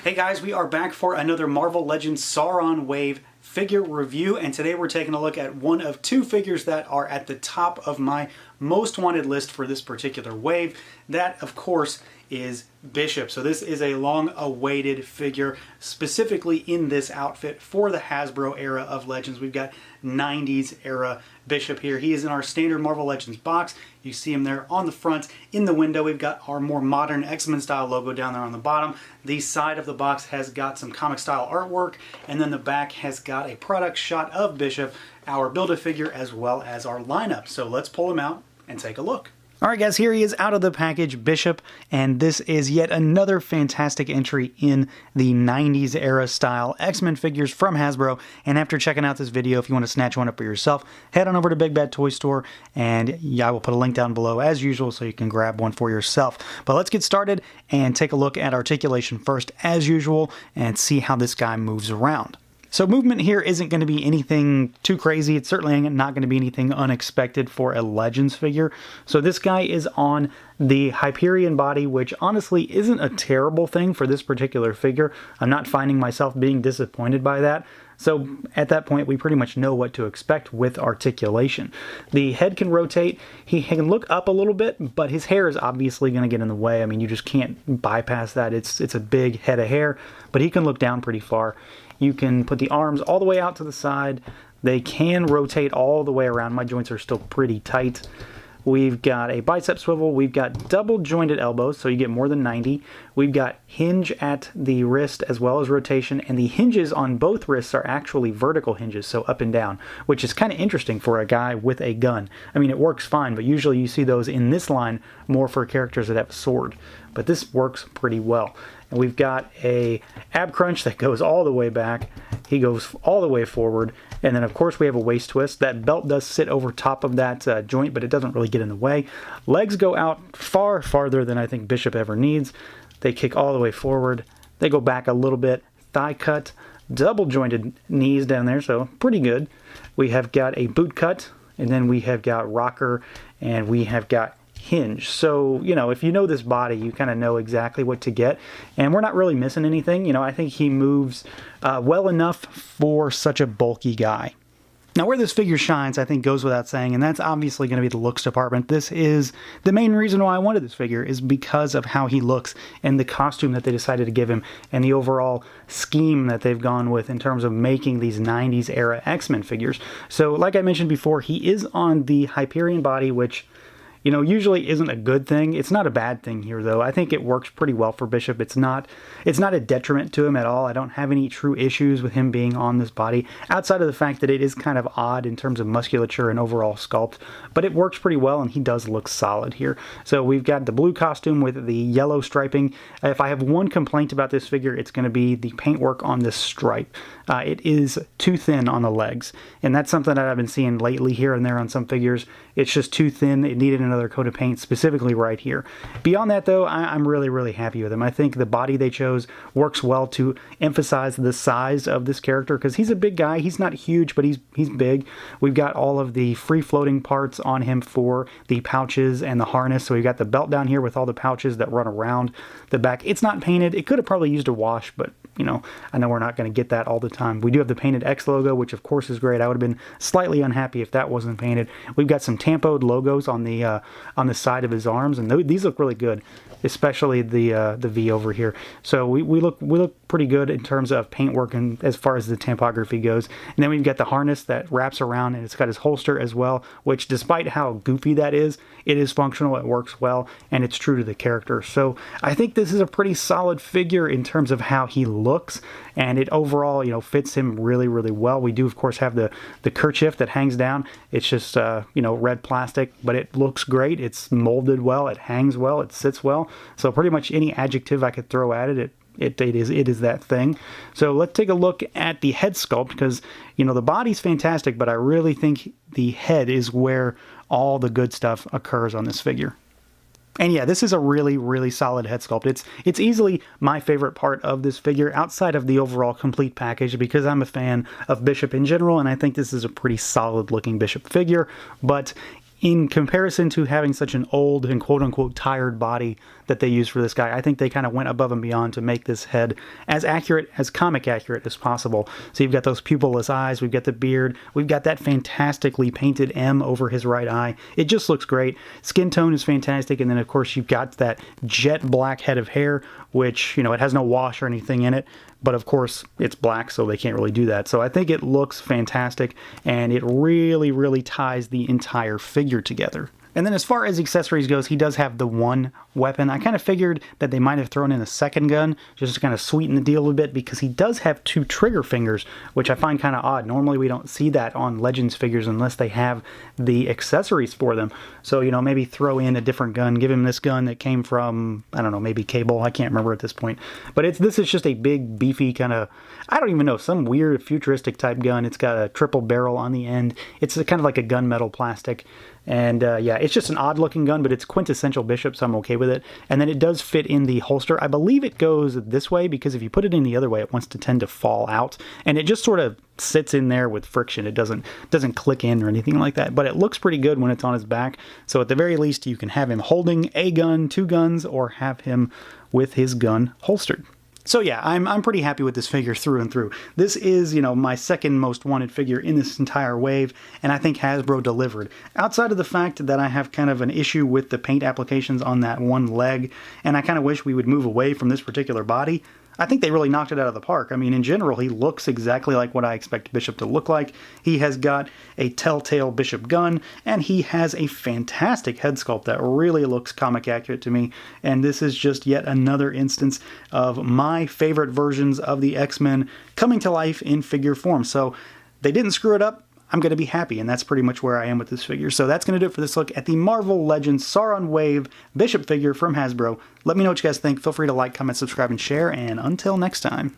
Hey guys, we are back for another Marvel Legends Sauron Wave figure review, and today we're taking a look at one of two figures that are at the top of my most wanted list for this particular wave. That, of course, is Bishop. So this is a long-awaited figure, specifically in this outfit for the Hasbro era of Legends. We've got 90s era Bishop here. He is in our standard Marvel Legends box. You see him there on the front. In the window, we've got our more modern X-Men style logo down there on the bottom. The side of the box has got some comic style artwork, and then the back has got a product shot of Bishop, our Build-A-Figure, as well as our lineup. So let's pull him out and take a look. Alright guys, here he is out of the package, Bishop, and this is yet another fantastic entry in the 90s era style X-Men figures from Hasbro. And after checking out this video, if you want to snatch one up for yourself, head on over to Big Bad Toy Store, and I will put a link down below as usual so you can grab one for yourself. But let's get started and take a look at articulation first as usual and see how this guy moves around. So movement here isn't going to be anything too crazy. It's certainly not going to be anything unexpected for a Legends figure. So this guy is on the Hyperion body, which honestly isn't a terrible thing for this particular figure. I'm not finding myself being disappointed by that. So at that point, we pretty much know what to expect with articulation. The head can rotate. He can look up a little bit, but his hair is obviously going to get in the way. I mean, you just can't bypass that. It's a big head of hair, but he can look down pretty far. You can put the arms all the way out to the side. They can rotate all the way around. My joints are still pretty tight. We've got a bicep swivel. We've got double jointed elbows, so you get more than 90. We've got hinge at the wrist as well as rotation, and the hinges on both wrists are actually vertical hinges, so up and down, which is kind of interesting for a guy with a gun. I mean, it works fine, but usually you see those in this line more for characters that have a sword. But this works pretty well. And we've got a ab crunch that goes all the way back. He goes all the way forward. And then, of course, we have a waist twist. That belt does sit over top of that joint, but it doesn't really get in the way. Legs go out far farther than I think Bishop ever needs. They kick all the way forward. They go back a little bit. Thigh cut. Double jointed knees down there, so pretty good. We have got a boot cut. And then we have got rocker. And we have got hinge. So, you know, if you know this body, you kind of know exactly what to get. And we're not really missing anything. You know, I think he moves well enough for such a bulky guy. Now, where this figure shines, I think, goes without saying, and that's obviously going to be the looks department. This is the main reason why I wanted this figure, is because of how he looks and the costume that they decided to give him and the overall scheme that they've gone with in terms of making these 90s era X-Men figures. So, like I mentioned before, he is on the Hyperion body, which, you know, usually isn't a good thing. It's not a bad thing here, though. I think it works pretty well for Bishop. It's not a detriment to him at all. I don't have any true issues with him being on this body, outside of the fact that it is kind of odd in terms of musculature and overall sculpt. But it works pretty well, and he does look solid here. So we've got the blue costume with the yellow striping. If I have one complaint about this figure, it's going to be the paintwork on this stripe. It is too thin on the legs, and that's something that I've been seeing lately here and there on some figures. It's just too thin. It needed another coat of paint, specifically right here. Beyond that, though, I'm really, really happy with him. I think the body they chose works well to emphasize the size of this character, because he's a big guy. He's not huge, but he's big. We've got all of the free-floating parts on him for the pouches and the harness. So we've got the belt down here with all the pouches that run around the back. It's not painted. It could have probably used a wash, but, you know, I know we're not going to get that all the time. We do have the painted X logo, which of course is great. I would have been slightly unhappy if that wasn't painted. We've got some tampoed logos on the side of his arms, and these look really good, especially the V over here. So we look pretty good in terms of paintwork and as far as the tampography goes. And then we've got the harness that wraps around, and it's got his holster as well, which, despite how goofy that is, it is functional, it works well, and it's true to the character. So I think this is a pretty solid figure in terms of how he looks, and it overall, you know, fits him really, really well. We do, of course, have the kerchief that hangs down. It's just, you know, red plastic, but it looks great. It's molded well, it hangs well, it sits well. So pretty much any adjective I could throw at it, it is that thing. So let's take a look at the head sculpt, because, you know, the body's fantastic, but I really think the head is where all the good stuff occurs on this figure. And yeah, this is a really, really solid head sculpt. It's easily my favorite part of this figure outside of the overall complete package, because I'm a fan of Bishop in general, and I think this is a pretty solid looking Bishop figure. But in comparison to having such an old and quote-unquote tired body that they use for this guy, I think they kind of went above and beyond to make this head as accurate, as comic accurate as possible. So you've got those pupilless eyes, we've got the beard, we've got that fantastically painted M over his right eye. It just looks great. Skin tone is fantastic, and then of course you've got that jet black head of hair, which, you know, it has no wash or anything in it, but of course it's black, so they can't really do that. So I think it looks fantastic, and it really, really ties the entire figure together. And then as far as accessories goes, he does have the one weapon. I kind of figured that they might have thrown in a second gun just to kind of sweeten the deal a bit, because he does have two trigger fingers, which I find kind of odd. Normally we don't see that on Legends figures unless they have the accessories for them. So, you know, maybe throw in a different gun, give him this gun that came from, I don't know, maybe Cable. I can't remember at this point. But this is just a big, beefy kind of, I don't even know, some weird futuristic type gun. It's got a triple barrel on the end. It's kind of like a gunmetal plastic. And yeah, it's just an odd looking gun, but it's quintessential Bishop, so I'm okay with it. And then it does fit in the holster. I believe it goes this way, because if you put it in the other way, it wants to tend to fall out. And it just sort of sits in there with friction. It doesn't click in or anything like that. But it looks pretty good when it's on his back. So at the very least, you can have him holding a gun, two guns, or have him with his gun holstered. So yeah, I'm pretty happy with this figure through and through. This is, you know, my second most wanted figure in this entire wave, and I think Hasbro delivered. Outside of the fact that I have kind of an issue with the paint applications on that one leg, and I kind of wish we would move away from this particular body, I think they really knocked it out of the park. I mean, in general, he looks exactly like what I expect Bishop to look like. He has got a telltale Bishop gun, and he has a fantastic head sculpt that really looks comic accurate to me. And this is just yet another instance of my favorite versions of the X-Men coming to life in figure form. So they didn't screw it up. I'm going to be happy, and that's pretty much where I am with this figure. So that's going to do it for this look at the Marvel Legends Sauron Wave Bishop figure from Hasbro. Let me know what you guys think. Feel free to like, comment, subscribe, and share, and until next time.